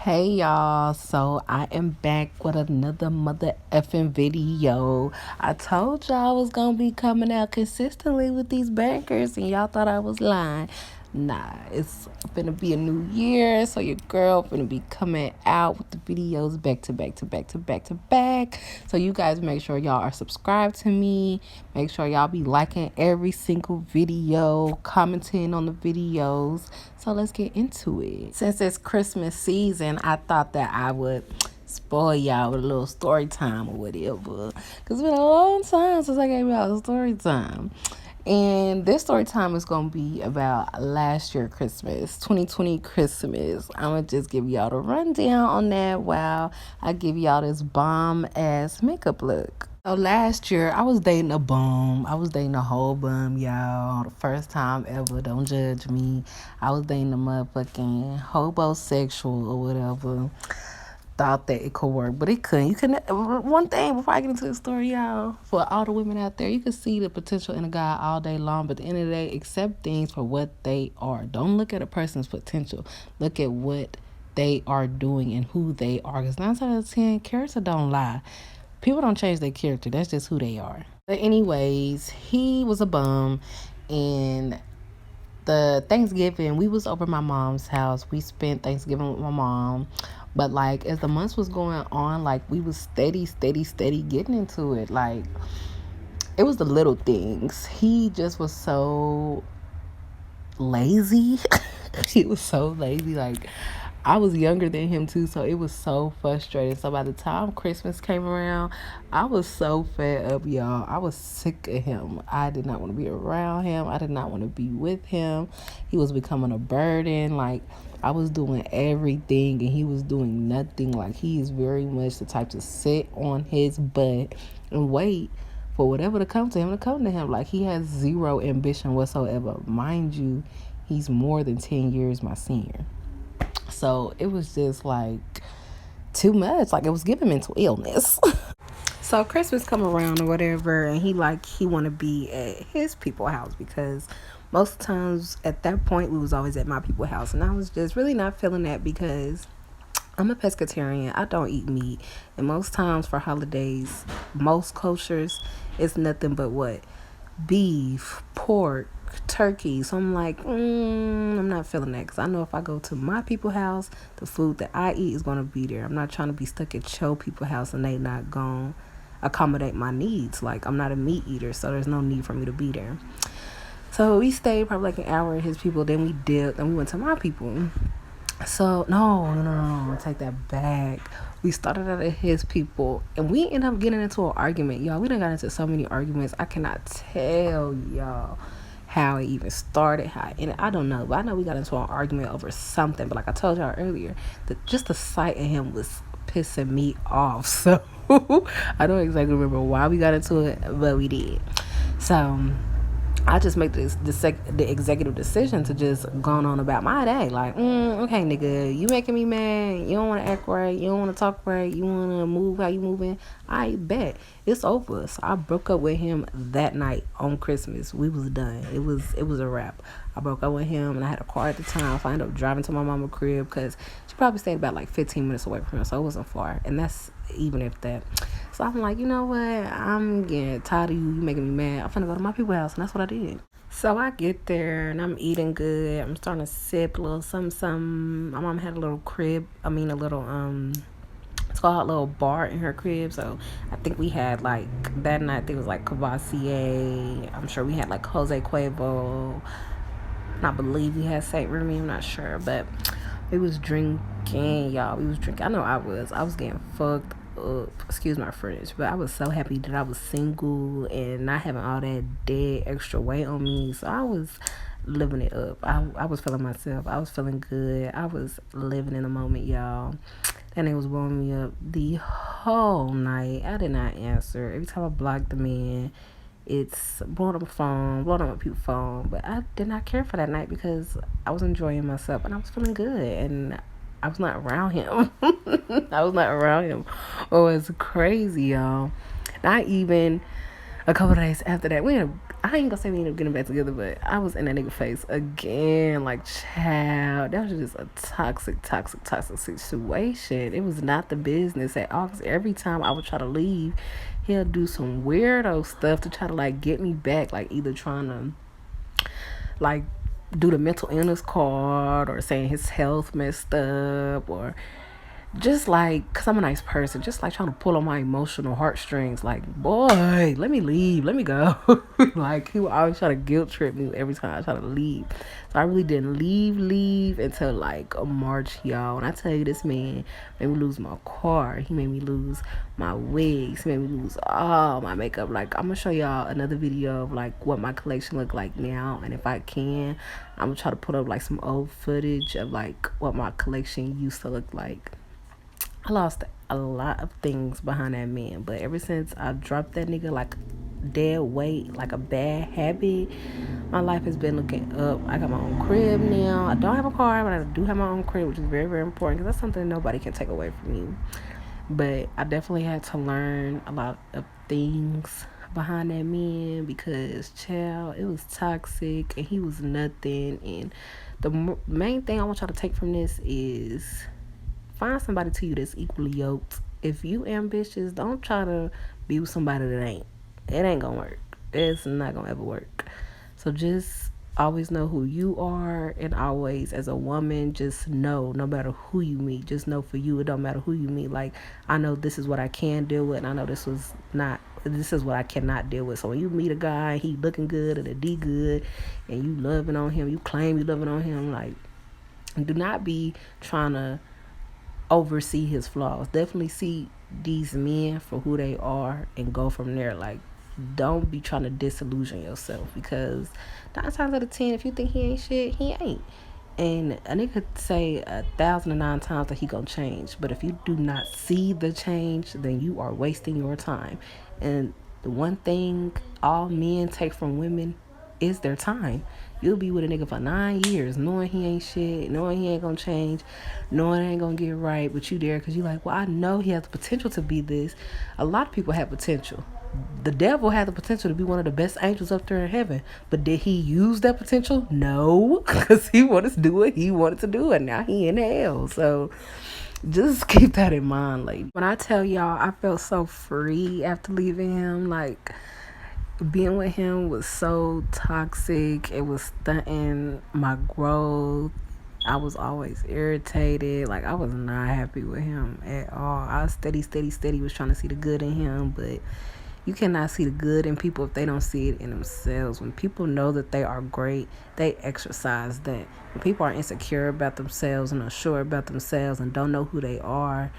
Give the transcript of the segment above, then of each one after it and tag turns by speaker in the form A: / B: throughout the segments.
A: Hey y'all, so I am back with another mother effing video. I told y'all I was gonna be coming out consistently with these bankers, and y'all thought I was lying. Nah, it's gonna be a new year, so your girl gonna be coming out with the videos back to back to back to back to back. So you guys make sure y'all are subscribed to me. Make sure y'all be liking every single video, commenting on the videos. So let's get into it. Since it's Christmas season, I thought that I would spoil y'all with a little story time or whatever. Because it's been a long time since I gave y'all a story time. And this story time is going to be about last year Christmas, 2020 Christmas. I'm going to just give y'all the rundown on that while I give y'all this bomb-ass makeup look. So last year, I was dating a bum. I was dating a whole bum, y'all. The first time ever. Don't judge me. I was dating a motherfucking hobosexual or whatever. Thought that it could work, but it couldn't. You couldn't. One thing before I get into the story, y'all, for all the women out there, you can see the potential in a guy all day long, but at the end of the day, accept things for what they are. Don't look at a person's potential. Look at what they are doing and who they are. Because 9 out of 10, character don't lie. People don't change their character. That's just who they are. But anyways, he was a bum, and the Thanksgiving, we was over at my mom's house. We spent Thanksgiving with my mom. But, like, as the months was going on, like, we was steady getting into it. Like, it was the little things. He just was so lazy. He was so lazy. Like, I was younger than him, too, so it was so frustrating. So by the time Christmas came around, I was so fed up, y'all. I was sick of him. I did not want to be around him. I did not want to be with him. He was becoming a burden. Like, I was doing everything, and he was doing nothing. Like, he is very much the type to sit on his butt and wait for whatever to come to him. Like, he has zero ambition whatsoever. Mind you, he's more than 10 years my senior. So it was just like too much. Like, it was giving mental illness. So Christmas come around or whatever, and he want to be at his people's house, because most times at that point we was always at my people's house, and I was just really not feeling that, because I'm a pescatarian. I don't eat meat, and most times for holidays, most cultures, it's nothing but what? Beef, pork, turkey. So I'm like, I'm not feeling that, because I know if I go to my people's house, the food that I eat is going to be there. I'm not trying to be stuck at your people's house and they not going to accommodate my needs. Like, I'm not a meat eater, so there's no need for me to be there. So we stayed probably like an hour at his people, then we dipped and we went to my people. So no, take that back. We started out at his people, and we ended up getting into an argument, y'all. We done got into so many arguments. I cannot tell y'all how it even started, and I don't know, but I know we got into an argument over something. But like I told y'all earlier, just the sight of him was pissing me off. So I don't exactly remember why we got into it, but we did. So I just make the executive decision to just go on about my day. Like, okay, nigga, you making me mad. You don't want to act right. You don't want to talk right. You want to move how you moving. I bet it's over. So I broke up with him that night on Christmas. We was done. It was a wrap. I broke up with him, and I had a car at the time. So I ended up driving to my mama's crib, because she probably stayed about like 15 minutes away from her, so it wasn't far. And that's even if that. So I'm like, you know what? I'm getting tired of you. You making me mad. I'm finna go to my people's house, and that's what I did. So I get there, and I'm eating good. I'm starting to sip a little something. My mom had a little it's called a little bar in her crib. So I think we had, like, that night, I think it was like Cavassier. I'm sure we had like Jose Cuervo. And I believe we had Saint Remy. I'm not sure, but we was drinking, y'all. I know I was getting fucked up. Excuse my French, but I was so happy that I was single and not having all that dead extra weight on me. So I was living it up. I was feeling myself. I was feeling good. I was living in the moment, y'all. And it was blowing me up the whole night. I did not answer. Every time I blocked the man, it's blowing up my people's phone. But I did not care for that night, because I was enjoying myself and I was feeling good, and I was not around him. Oh, it's crazy, y'all. Not even a couple of days after that, we ended up I ain't gonna say we ended up getting back together, but I was in that nigga face again. Like, child, that was just a toxic situation. It was not the business at all. 'Cause every time I would try to leave, he'll do some weirdo stuff to try to like get me back. Like either trying to like do the mental illness card or saying his health messed up or just like, cause I'm a nice person, just like trying to pull on my emotional heartstrings. Like, boy, let me leave, let me go. Like he would always try to guilt trip me every time I try to leave. So I really didn't leave until like March, y'all. And I tell you, this man made me lose my car. He made me lose my wigs. He made me lose all my makeup. Like I'm gonna show y'all another video of like what my collection look like now, and if I can, I'm gonna try to put up like some old footage of like what my collection used to look like. I lost a lot of things behind that man, but ever since I dropped that nigga like dead weight, like a bad habit, my life has been looking up. I got my own crib now. I don't have a car, but I do have my own crib, which is very, very important because that's something nobody can take away from you. But I definitely had to learn a lot of things behind that man because, child, it was toxic and he was nothing. And the main thing I want y'all to take from this is find somebody to you that's equally yoked. If you ambitious, don't try to be with somebody that ain't. It ain't gonna work. It's not gonna ever work. So just always know who you are, and always as a woman, just know no matter who you meet, just know for you it don't matter who you meet. Like I know this is what I can deal with, and I know this is what I cannot deal with. So when you meet a guy, he looking good and a D good, and you loving on him, you claim you loving on him, like do not be trying to oversee his flaws. Definitely see these men for who they are and go from there. Like don't be trying to disillusion yourself because 9 times out of 10 if you think he ain't shit, he ain't. And a nigga could say 1,009 times that he gonna change, but if you do not see the change, then you are wasting your time. And the one thing all men take from women is their time. You'll be with a nigga for 9 years knowing he ain't shit, knowing he ain't gonna change, knowing it ain't gonna get right, but you there because you like, well, I know he has the potential to be this. A lot of people have potential. The devil had the potential to be one of the best angels up there in heaven, but did he use that potential? No, because he wanted to do what he wanted to do, and now he in hell. So just keep that in mind, lady. When I tell y'all I felt so free after leaving him, like being with him was so toxic. It was stunting my growth. I was always irritated. Like I was not happy with him at all. I was steady was trying to see the good in him, but you cannot see the good in people if they don't see it in themselves. When people know that they are great, they exercise that. When people are insecure about themselves and unsure about themselves and don't know who they are,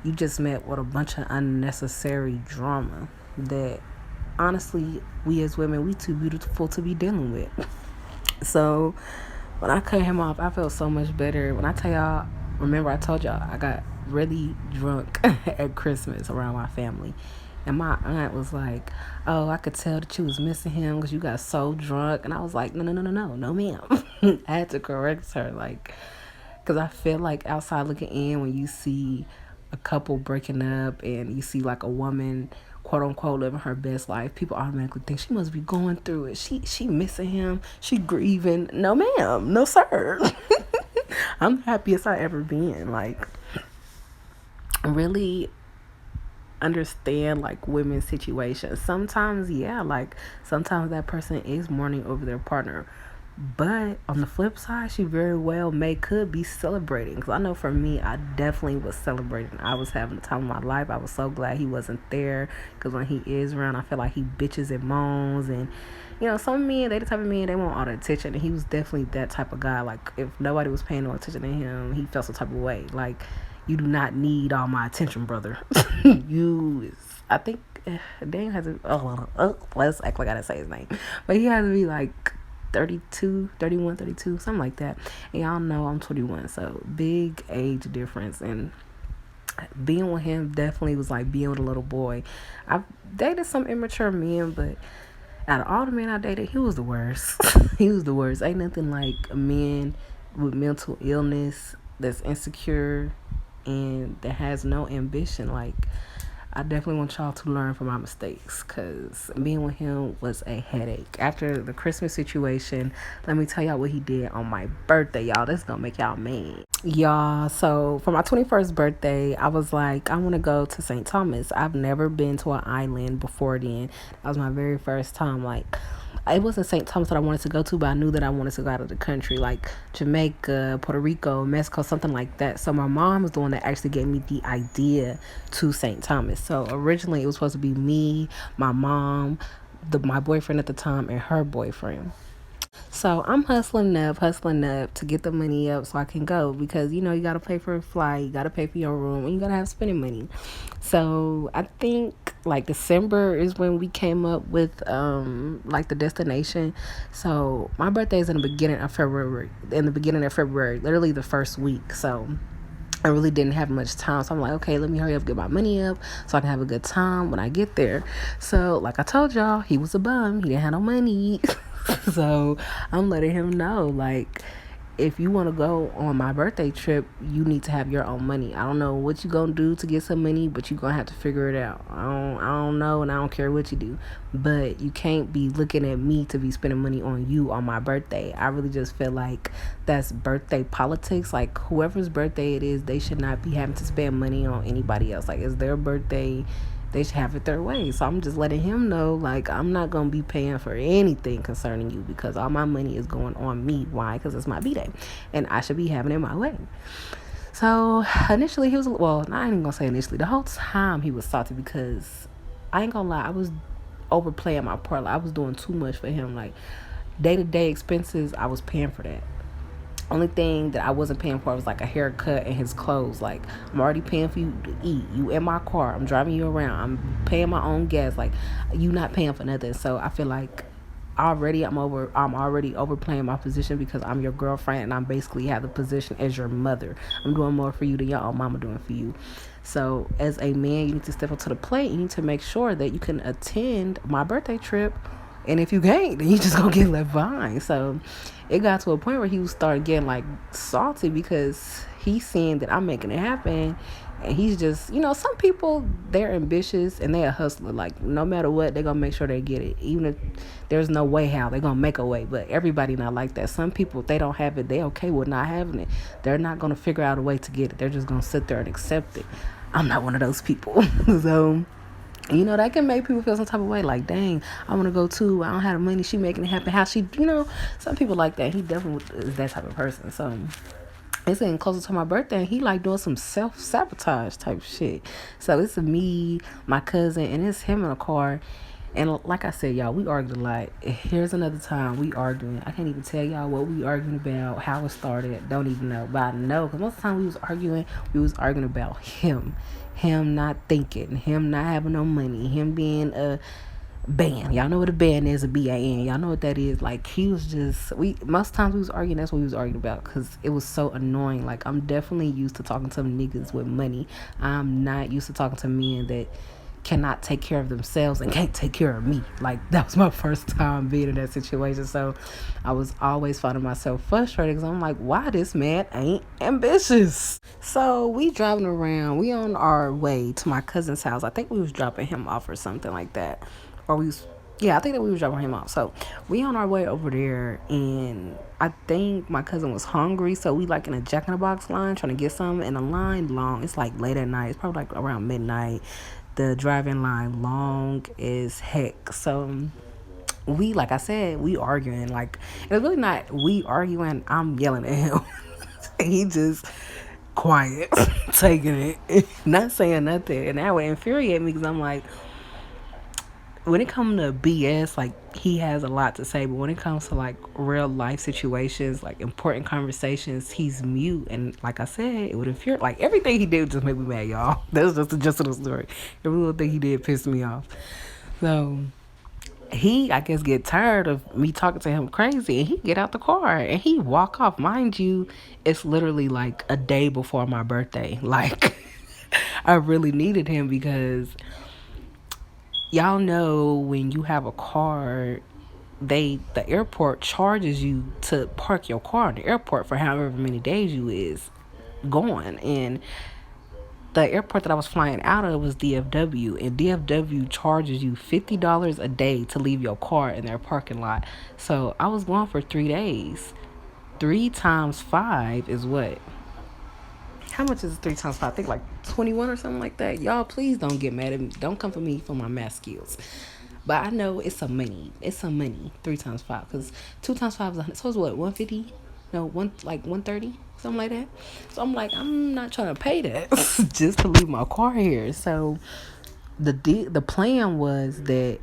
A: you just met with a bunch of unnecessary drama that honestly, we as women, we too beautiful to be dealing with. So when I cut him off, I felt so much better. When I tell y'all, remember I told y'all I got really drunk at Christmas around my family. And my aunt was like, oh, I could tell that you was missing him because you got so drunk. And I was like, no, ma'am. I had to correct her, like, because I feel like outside looking in, when you see a couple breaking up and you see like a woman, quote unquote, living her best life, people automatically think she must be going through it. She missing him. She grieving. No, ma'am. No, sir. I'm the happiest I ever been. Like, really understand like women's situations. Sometimes, yeah, like sometimes that person is mourning over their partner, but on the flip side, she very well could be celebrating. Because I know for me, I definitely was celebrating. I was having the time of my life. I was so glad he wasn't there. Because when he is around, I feel like he bitches and moans. And, you know, some men, they the type of men, they want all the attention. And he was definitely that type of guy. Like, if nobody was paying no attention to him, he felt some type of way. Like, you do not need all my attention, brother. I think, Dane has to, let's act like I gotta say his name. But he has to be like 32, something like that. And y'all know I'm 21, so big age difference. And being with him definitely was like being with a little boy. I've dated some immature men, but out of all the men I dated, he was the worst. He was the worst. Ain't nothing like a man with mental illness that's insecure and that has no ambition. Like, I definitely want y'all to learn from my mistakes because being with him was a headache. After the Christmas situation, let me tell y'all what he did on my birthday, y'all. This is gonna make y'all mad. Y'all, so for my 21st birthday, I was like, I want to go to St. Thomas. I've never been to an island before then. That was my very first time. Like, it wasn't St. Thomas that I wanted to go to, but I knew that I wanted to go out of the country, like Jamaica, Puerto Rico, Mexico, something like that. So my mom was the one that actually gave me the idea to St. Thomas. So originally it was supposed to be me, my mom, my boyfriend at the time, and her boyfriend. So I'm hustling up to get the money up so I can go because you know you gotta pay for a flight, you gotta pay for your room, and you gotta have spending money. So I think like December is when we came up with like the destination. So my birthday is in the beginning of February. Literally the first week. So I really didn't have much time. So I'm like, okay, let me hurry up, get my money up so I can have a good time when I get there. So like I told y'all, he was a bum. He didn't have no money. So I'm letting him know, like, if you want to go on my birthday trip, you need to have your own money. I don't know what you gonna do to get some money, but you gonna have to figure it out. I don't know, and I don't care what you do, but you can't be looking at me to be spending money on you on my birthday. I really just feel like that's birthday politics. Like whoever's birthday it is, they should not be having to spend money on anybody else. Like it's their birthday, they should have it their way. So I'm just letting him know, like, I'm not going to be paying for anything concerning you because all my money is going on me. Why? Because it's my B-Day. And I should be having it my way. So initially he was, well, I ain't even going to say initially. The whole time he was salty because I ain't going to lie, I was overplaying my part. Like, I was doing too much for him. Like, day-to-day expenses, I was paying for that. Only thing that I wasn't paying for was like a haircut and his clothes. Like I'm already paying for you to eat. You in my car. I'm driving you around. I'm paying my own gas. Like you not paying for nothing. So I feel like I'm already overplaying my position because I'm your girlfriend and I'm basically have the position as your mother. I'm doing more for you than your own mama doing for you. So as a man, you need to step up to the plate. You need to make sure that you can attend my birthday trip. And if you can't, then you just gonna get left behind. So it got to a point where he started getting like salty because he's seeing that I'm making it happen. And he's just, you know, some people, they're ambitious and they're a hustler. Like no matter what, they're gonna make sure they get it. Even if there's no way how, they're gonna make a way. But everybody not like that. Some people, if they don't have it, they okay with not having it. They're not gonna figure out a way to get it. They're just gonna sit there and accept it. I'm not one of those people. So you know, that can make people feel some type of way. Like, dang, I want to go too. I don't have the money. She making it happen. How she, you know, some people like that. He definitely is that type of person. So it's getting closer to my birthday. And he like doing some self-sabotage type shit. So it's me, my cousin, and it's him in a car. And like I said, y'all, we argued a lot. Here's another time we arguing. I can't even tell y'all what we arguing about, how it started. Don't even know. But I know because most of the time we was arguing about him. Him not thinking. Him not having no money. Him being a band. Y'all know what a band is, a BAN. Y'all know what that is. Like, he was just, most times we was arguing, that's what we was arguing about because it was so annoying. Like, I'm definitely used to talking to niggas with money. I'm not used to talking to men that cannot take care of themselves and can't take care of me. Like that was my first time being in that situation. So I was always finding myself frustrated because I'm like, why this man ain't ambitious? So we driving around, we on our way to my cousin's house. I think we was dropping him off or something like that, or I think that we was dropping him off. So we on our way over there, and I think my cousin was hungry, so we like in a Jack in the Box line trying to get something, and the line long. It's like late at night. It's probably like around midnight. The driving line long as heck. So we, like I said, we arguing. Like it's really not we arguing. I'm yelling at him. He just quiet, taking it, not saying nothing, and that would infuriate me because I'm like, when it comes to BS, like he has a lot to say, but when it comes to like real life situations, like important conversations, he's mute. And like I said, it would infuriate. Like everything he did would just make me mad, y'all. That's just the gist of the story. Every little thing he did pissed me off. So he, I guess, get tired of me talking to him crazy, and he get out the car and he walk off. Mind you, it's literally like a day before my birthday. Like I really needed him because y'all know when you have a car, the airport charges you to park your car in the airport for however many days you is gone. And the airport that I was flying out of was DFW, and DFW charges you $50 a day to leave your car in their parking lot. So I was gone for 3 days. 3 times 5 is what? How much is 3 times 5? I think like 21 or something like that. Y'all, please don't get mad at me. Don't come for me for my math skills. But I know it's some money. It's some money. 3 times 5, because 2 times 5 is 100. So it's what? 150? No, 130, something like that. So I'm like, I'm not trying to pay that just to leave my car here. So the plan was that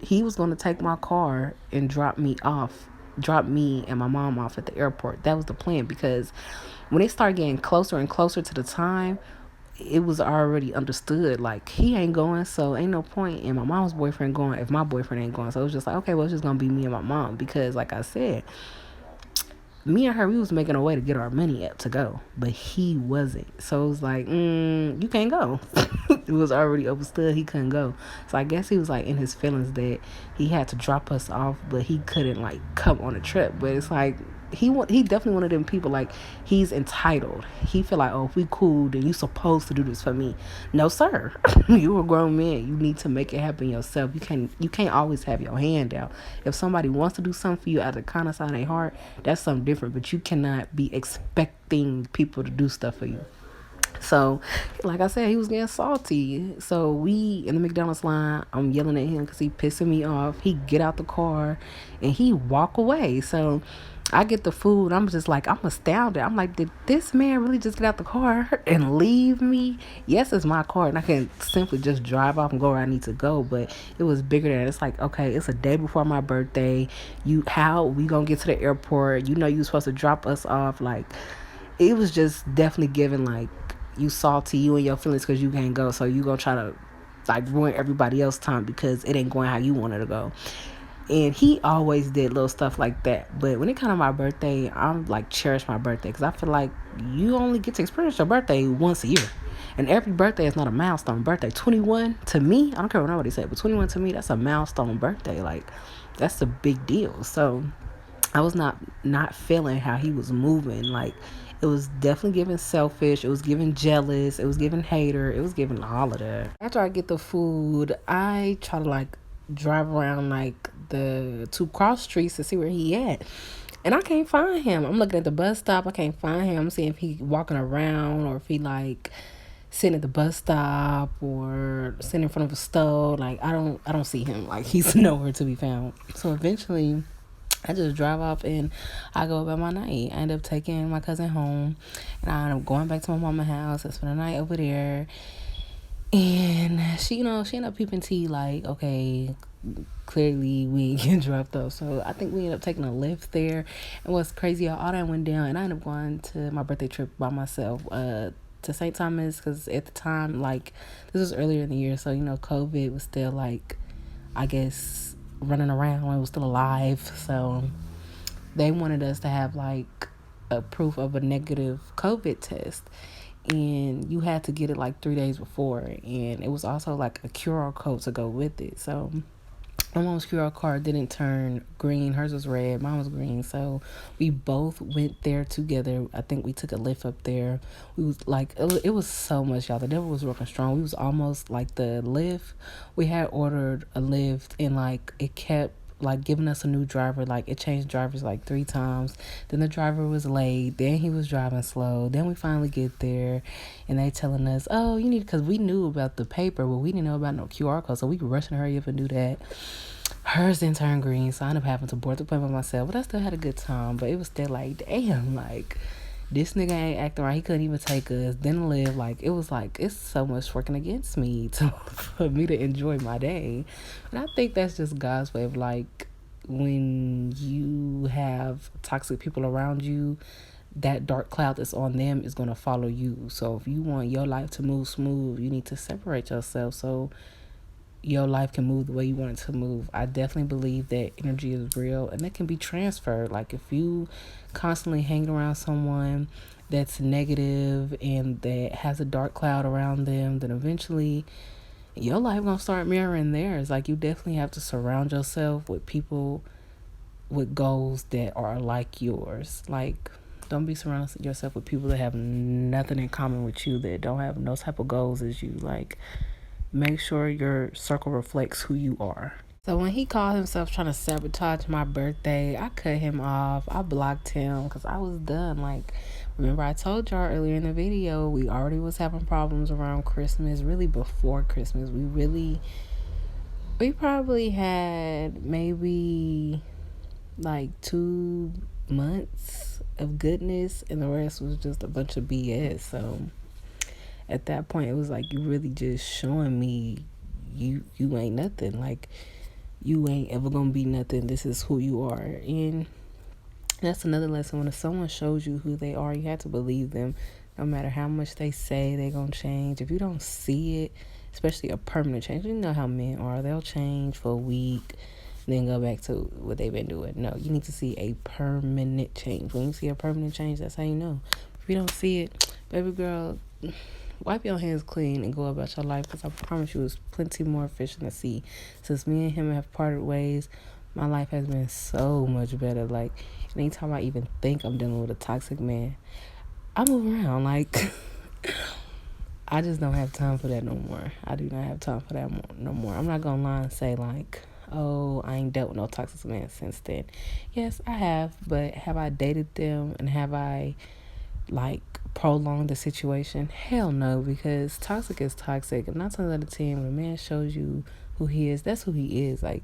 A: he was going to take my car and drop me and my mom off at the airport. That was the plan, because when it started getting closer and closer to the time, it was already understood, like, he ain't going, so ain't no point in my mom's boyfriend going if my boyfriend ain't going. So it was just like, okay, well, it's just gonna be me and my mom, because like I said, me and her, we was making a way to get our money up to go, but he wasn't. So it was like, you can't go. It was already understood he couldn't go. So I guess he was like in his feelings that he had to drop us off, but he couldn't like come on a trip. But it's like, he definitely one of them people, like, he's entitled. He feel like, oh, if we cool, then you supposed to do this for me. No, sir. You a grown man. You need to make it happen yourself. You can't always have your hand out. If somebody wants to do something for you out of the kindness of their heart, that's something different. But you cannot be expecting people to do stuff for you. So, like I said, he was getting salty. So we in the McDonald's line, I'm yelling at him because he pissing me off. He get out the car and he walk away. So I get the food. I'm just like, I'm astounded. I'm like, did this man really just get out the car and leave me? Yes, it's my car, and I can simply just drive off and go where I need to go. But it was bigger than that. It's like, okay, it's a day before my birthday. How we gonna get to the airport? You know, you supposed to drop us off. Like, it was just definitely giving like, you salty, you and your feelings because you can't go, so you gonna try to like ruin everybody else's time because it ain't going how you wanted to go. And he always did little stuff like that. But when it comes to my birthday, I'm like, cherish my birthday, because I feel like you only get to experience your birthday once a year, and every birthday is not a milestone birthday. 21 to me, I don't care what nobody said, but 21 to me, that's a milestone birthday. Like, that's a big deal. So I was not feeling how he was moving. Like, it was definitely giving selfish. It was giving jealous. It was giving hater. It was giving all of that. After I get the food, I try to like drive around like the 2 cross streets to see where he at. And I can't find him. I'm looking at the bus stop. I can't find him. I'm seeing if he walking around or if he like sitting at the bus stop or sitting in front of a store. Like, I don't see him. Like, he's nowhere to be found. So eventually I just drive off and I go about my night. I end up taking my cousin home, and I end up going back to my mama's house. I spend the night over there. And she ended up peeping tea like, okay, clearly we ain't getting dropped off. So I think we ended up taking a lift there. And what's crazy, all that went down, and I ended up going to my birthday trip by myself to St. Thomas, because at the time, like, this was earlier in the year, so, COVID was still, like, I guess, running around. It was still alive. So they wanted us to have, like, a proof of a negative COVID test. And you had to get it, like, 3 days before. And it was also, like, a QR code to go with it. So my mom's QR card didn't turn green. Hers was red. Mine was green. So we both went there together. I think we took a lift up there. We was like, it was so much, y'all. The devil was working strong. We was almost like the lift. We had ordered a lift, and like it kept like giving us a new driver. Like, it changed drivers like 3 times. Then the driver was late. Then he was driving slow. Then we finally get there, and they telling us, oh, you need, because we knew about the paper, but we didn't know about no QR code. So we were rushing to hurry up and do that. Hers didn't turn green, so I ended up having to board the plane by myself. But I still had a good time. But it was still like, damn, like, this nigga ain't acting right. He couldn't even take us. Didn't live. Like, it was like, it's so much working against me for me to enjoy my day. And I think that's just God's way of, like, when you have toxic people around you, that dark cloud that's on them is going to follow you. So if you want your life to move smooth, you need to separate yourself so your life can move the way you want it to move. I definitely believe that energy is real and it can be transferred. Like, if you constantly hang around someone that's negative and that has a dark cloud around them, then eventually your life gonna start mirroring theirs. Like, you definitely have to surround yourself with people with goals that are like yours. Like, Don't be surrounding yourself with people that have nothing in common with you, that don't have no type of goals as you. Like, make sure your circle reflects who you are. So when he called himself trying to sabotage my birthday, I cut him off. I blocked him because I was done. Like, remember I told y'all earlier in the video, we already was having problems around Christmas, really before Christmas. We probably had maybe like 2 months of goodness, and the rest was just a bunch of BS. So at that point, it was like, you really just showing me you ain't nothing. Like, you ain't ever gonna be nothing. This is who you are. And that's another lesson. When someone shows you who they are, you have to believe them. No matter how much they say they're gonna change, if you don't see it, especially a permanent change, you know how men are. They'll change for a week, then go back to what they've been doing. No, you need to see a permanent change. When you see a permanent change, that's how you know. If you don't see it, baby girl, wipe your hands clean and go about your life, because I promise you there's plenty more fish in the sea. Since me and him have parted ways, my life has been so much better. Like, anytime I even think I'm dealing with a toxic man, I move around. Like, I just don't have time for that no more. I do not have time for that no more. I'm not gonna lie and say, like, oh, I ain't dealt with no toxic man since then. Yes, I have, but have I dated them, and have I, like, prolonged the situation? Hell no, because toxic is toxic. And 9 times out of 10, when a man shows you who he is, that's who he is. Like,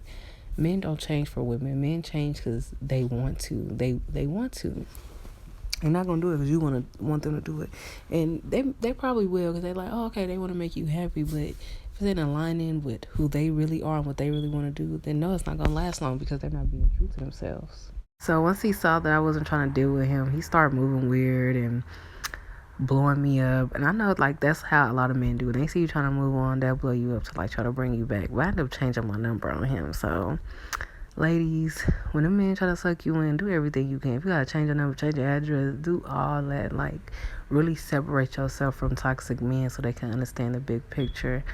A: men don't change for women. Men change because they want to. They want to. They're not gonna do it because you want them to do it, and they probably will, because they're like, oh, okay, they want to make you happy. But if it's in aligning with who they really are and what they really want to do, then no, it's not gonna last long, because they're not being true to themselves. So once he saw that I wasn't trying to deal with him, he started moving weird and blowing me up. And I know, like, that's how a lot of men do. When they see you trying to move on, they'll blow you up to, like, try to bring you back. But I ended up changing my number on him. So, ladies, when a man try to suck you in, do everything you can. If you gotta change your number, change your address, do all that. Like, really separate yourself from toxic men so they can understand the big picture.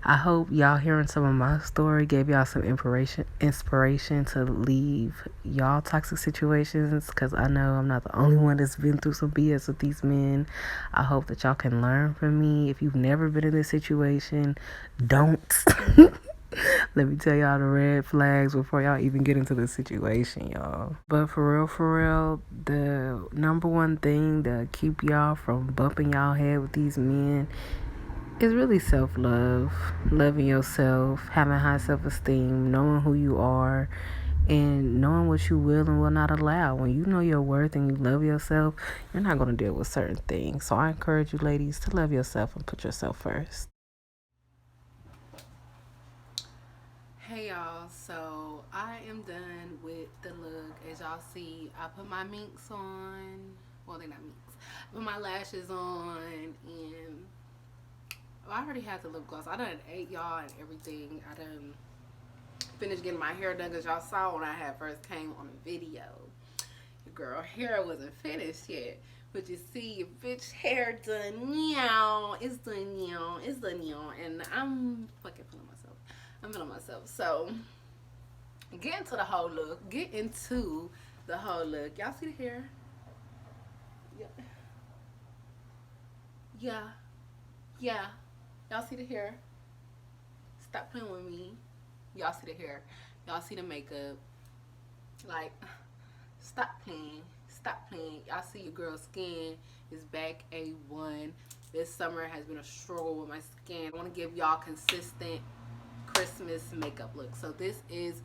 A: I hope y'all hearing some of my story gave y'all some inspiration to leave y'all toxic situations, because I know I'm not the only one that's been through some BS with these men. I hope that y'all can learn from me. If you've never been in this situation, don't. Let me tell y'all the red flags before y'all even get into the situation, y'all. But for real, the number one thing to keep y'all from bumping y'all head with these men is really self-love, loving yourself, having high self-esteem, knowing who you are, and knowing what you will and will not allow. When you know your worth and you love yourself, you're not going to deal with certain things. So I encourage you ladies to love yourself and put yourself first. Hey y'all, so I am done with the look. As y'all see, I put my minks on. Well, they're not minks. I put my lashes on, and I already had the lip gloss. I done ate y'all and everything. I done finished getting my hair done, because y'all saw when I had first came on the video. Your girl hair wasn't finished yet. But you see your bitch hair done now. It's done now. It's done now. And I'm fucking feeling myself. I'm feeling myself. So, get into the whole look. Y'all see the hair? Yeah. Yeah. Yeah. Y'all see the hair? Stop playing with me. Y'all see the hair. Y'all see the makeup. Like, stop playing. Stop playing. Y'all see your girl's skin is back A1. This summer has been a struggle with my skin. I want to give y'all consistent Christmas makeup looks. So this is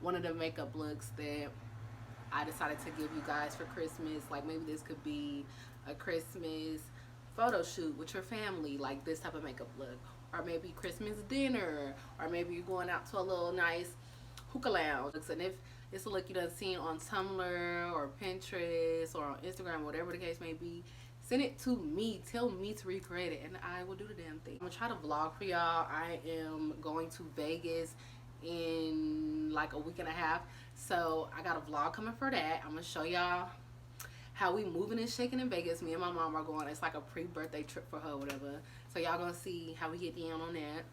A: one of the makeup looks that I decided to give you guys for Christmas. Like, maybe this could be a Christmas photo shoot with your family, like this type of makeup look. Or maybe Christmas dinner, or maybe you're going out to a little nice hookah lounge. And if it's a look you done seen on Tumblr or Pinterest or on Instagram, whatever the case may be, send it to me. Tell me to recreate it, and I will do the damn thing. I'm gonna try to vlog for y'all. I am going to Vegas in like a week and a half, so I got a vlog coming for that. I'm gonna show y'all how we moving and shaking in Vegas. Me and my mom are going. It's like a pre-birthday trip for her, whatever. So y'all gonna see how we get down on that.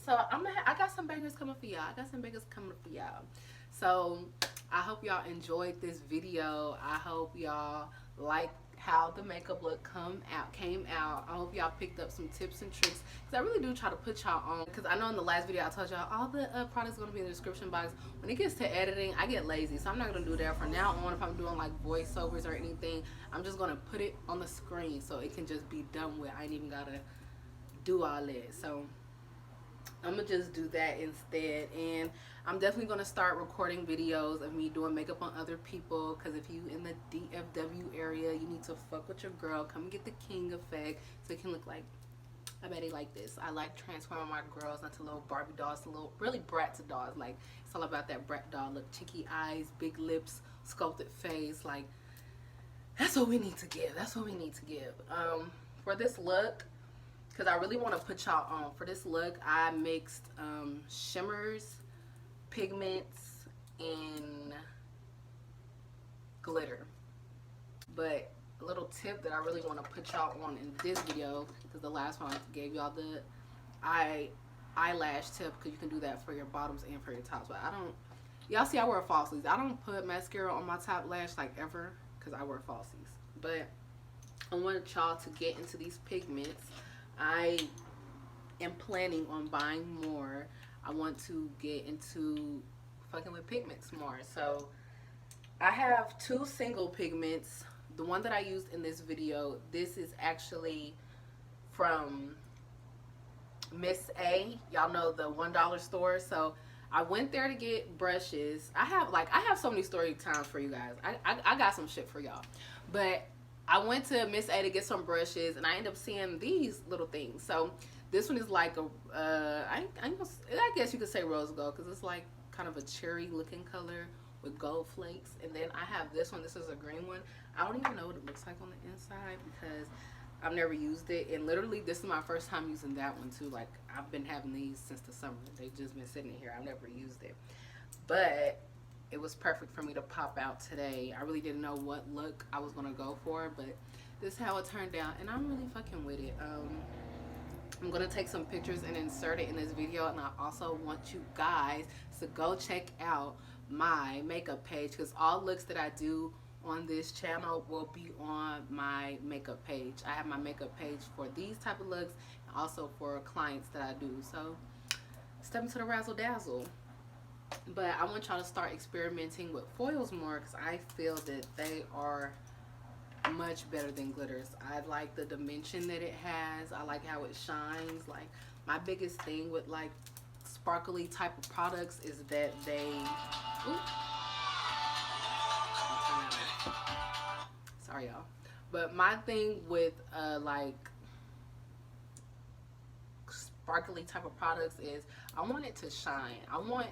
A: So I got some bangers coming for y'all. So I hope y'all enjoyed this video. I hope y'all like how the makeup look came out. I hope y'all picked up some tips and tricks, because I really do try to put y'all on, because I know in the last video I told y'all all the products going to be in the description box. When it gets to editing, I get lazy, so I'm not going to do that from now on. If I'm doing like voiceovers or anything, I'm just going to put it on the screen so it can just be done with. I ain't even got to do all that. So I'm gonna just do that instead. And I'm definitely gonna start recording videos of me doing makeup on other people, because if you in the DFW area, you need to fuck with your girl. Come and get the king effect so it can look like, I bet they like this. I like transforming my girls into little Barbie dolls, little really Bratz dolls. Like, it's all about that brat doll look. Cheeky eyes, big lips, sculpted face. Like, that's what we need to give. That's what we need to give. For this look, because I really want to put y'all on. For this look, I mixed shimmers, pigments, and glitter. But a little tip that I really want to put y'all on in this video, because the last one I gave y'all the eyelash tip, because you can do that for your bottoms and for your tops. But I don't, y'all see I wear falsies. I don't put mascara on my top lash like ever, because I wear falsies. But I want y'all to get into these pigments. I am planning on buying more. I want to get into fucking with pigments more. So I have 2 single pigments. The one that I used in this video, this is actually from Miss A. Y'all know the $1 store. So I went there to get brushes. I have so many story times for you guys. I got some shit for y'all. But I went to Miss A to get some brushes, and I ended up seeing these little things. So this one is like a, I guess you could say rose gold, because it's like kind of a cherry looking color with gold flakes. And then I have this one. This is a green one. I don't even know what it looks like on the inside, because I've never used it. And literally, this is my first time using that one too. Like, I've been having these since the summer. They've just been sitting here. I've never used it. But it was perfect for me to pop out today. I really didn't know what look I was gonna go for, but this is how it turned out, and I'm really fucking with it. I'm gonna take some pictures and insert it in this video, and I also want you guys to go check out my makeup page, because all looks that I do on this channel will be on my makeup page. I have my makeup page for these type of looks, and also for clients that I do. So step into the razzle dazzle. But I want y'all to start experimenting with foils more, because I feel that they are much better than glitters. I like the dimension that it has. I like how it shines. Like, my biggest thing with like sparkly type of products is that they, sorry y'all, but my thing with like sparkly type of products is I want it to shine. I want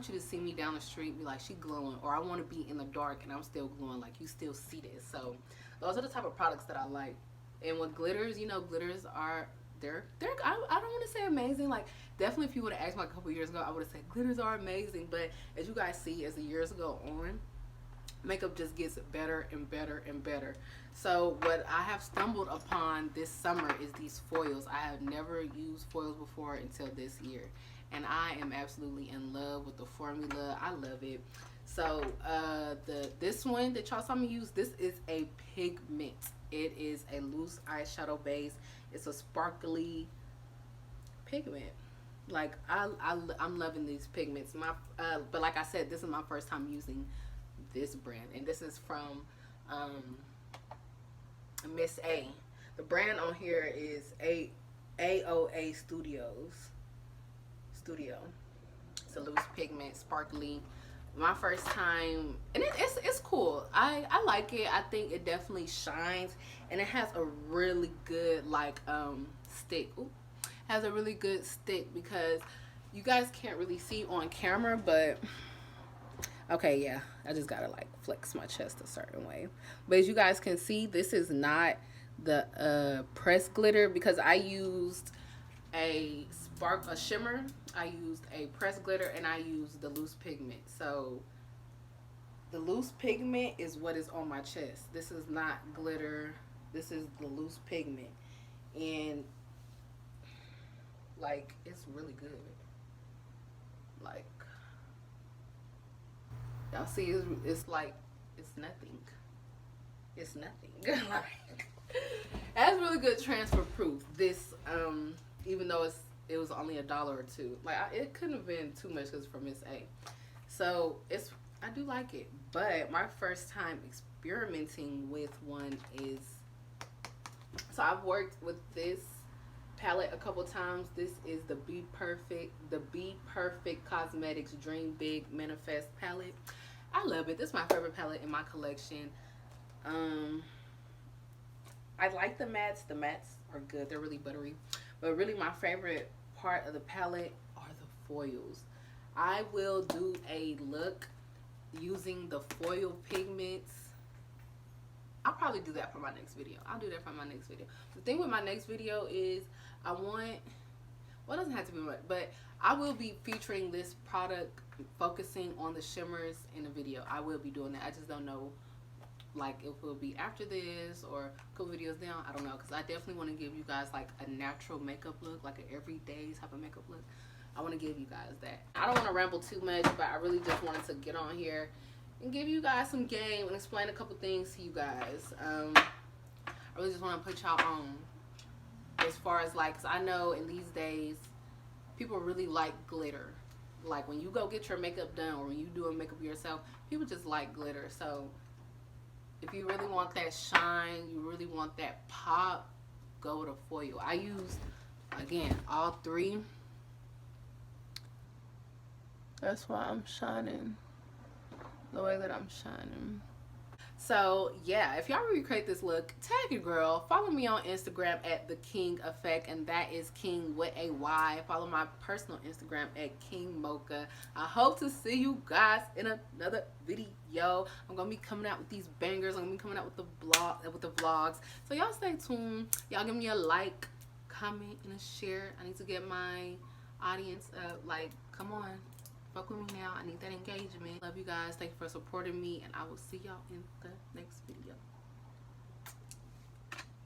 A: you to see me down the street and be like, she glowing, or I want to be in the dark and I'm still glowing, like you still see this. So those are the type of products that I like. And with glitters, you know, glitters are I don't want to say amazing. Like, definitely if you would have asked me like a couple years ago, I would have said glitters are amazing. But as you guys see, as the years go on, makeup just gets better and better and better. So what I have stumbled upon this summer is these foils. I have never used foils before until this year, and I am absolutely in love with the formula. I love it. So this one that y'all saw me use, this is a pigment. It is a loose eyeshadow base. It's a sparkly pigment. Like, I'm loving these pigments. But like I said, this is my first time using this brand, and this is from Miss A. The brand on here is AOA Studio. It's a loose pigment, sparkly. My first time, and it's cool. I like it. I think it definitely shines, and it has a really good like stick. Ooh, has a really good stick, because you guys can't really see on camera, but okay, yeah, I just gotta like flex my chest a certain way. But as you guys can see, this is not the pressed glitter, because I used a shimmer, I used a pressed glitter, and I used the loose pigment. So the loose pigment is what is on my chest. This is not glitter. This is the loose pigment, and like, it's really good. Like, Y'all see, it's like, it's nothing. It's nothing. Like, that's really good transfer proof. This, even though it was only $1 or two, like it couldn't have been too much because from Miss A. So I do like it, but my first time experimenting with one is, so I've worked with this palette a couple times. This is the Be Perfect Cosmetics Dream Big Manifest palette. I love it. This is my favorite palette in my collection. Um, I like the mattes. The mattes are good. They're really buttery. But really my favorite part of the palette are the foils. I will do a look using the foil pigments. I'll probably do that for my next video. I'll do that for my next video. The thing with my next video is I want, well, it doesn't have to be much, but I will be featuring this product, focusing on the shimmers in the video. I will be doing that. I just don't know, like, if it'll be after this or a couple videos down. I don't know, because I definitely want to give you guys like a natural makeup look, like an everyday type of makeup look. I want to give you guys that. I don't want to ramble too much, but I really just wanted to get on here and give you guys some game and explain a couple things to you guys. I really just want to put y'all on as far as, like, 'cause I know in these days people really like glitter. Like when you go get your makeup done or when you do a makeup yourself, people just like glitter. So if you really want that shine, you really want that pop, go with a foil. I used, again, all three. That's why I'm shining the way that I'm shining. So yeah, if y'all recreate this look, tag your girl. Follow me on Instagram at The King Effect, and that is King with a Y. Follow my personal Instagram at King Mocha. I hope to see you guys in another video. I'm gonna be coming out with these bangers. I'm gonna be coming out with the vlogs. So y'all stay tuned. Y'all give me a like, comment, and a share. I need to get my audience up. Like, come on. Fuck with me now. I need that engagement. Love you guys. Thank you for supporting me, and I will see y'all in the next video.